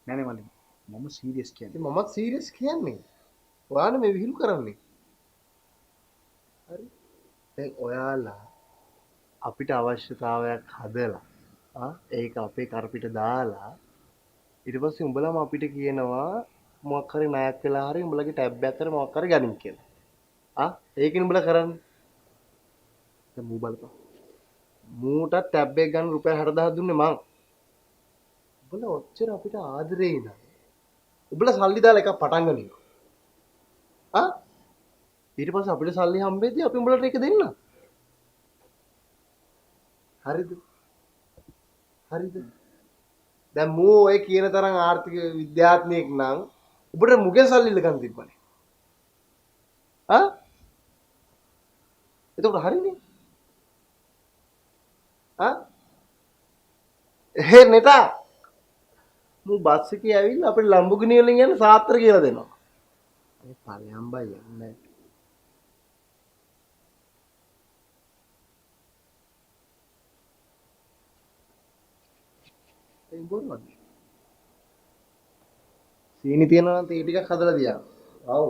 නෑ නේ මල්ලි. මම සීරියස් කියන්නේ. ඉතින් මමත් සීරියස් කියන්නේ. ඔයානේ මේ විහිළු කරන්නේ. හරි. දැන් ඔයාලා අපිට අවශ්‍යතාවයක් හදලා ඒක අපේ කරපිට දාලා ඊට පස්සේ උඹලම අපිට කියනවා මොකක් හරි ණයක් වෙලා හරි උඹලගේ ටැබ් එකකට මොකක් හරි ගනින් කියලා. ඒකනේ උඹලා කරන්නේ. දැන් මූ බලපන්. මූටත් ටැබ් එක ගන්න රුපියල් 60000 දුන්නේ මං. උඹලා ඔච්චර අපිට ආදරේ නේද? උඹලා සල්ලි දාලා එකක් පටන් ගනිනවා. ඊට පස්සේ අපිට සල්ලි හම්බෙද්දී අපි උඹලට ඒක දෙන්න. හරිද? හරිද? දැන් මූ ඔය කියන තරම් ආර්ථික විද්‍යාඥයෙක් නම් ඔබට මුගෙන් සල්ලි ඉල්ලගන්න තිබ්බනේ. එතකොට හරිනේ. එහෙ නෙටා. මූ බස් එකේ ඇවිල්ලා අපිට ලම්බෝගිනි වලින් යන සාත්‍ර කියලා දෙනවා. අනේ ඵලයන් බයි යන්නේ. ඒ බොරුවද? සීනි තියනවා නම් තේ ටිකක් හදලා දියන්න. ආව්.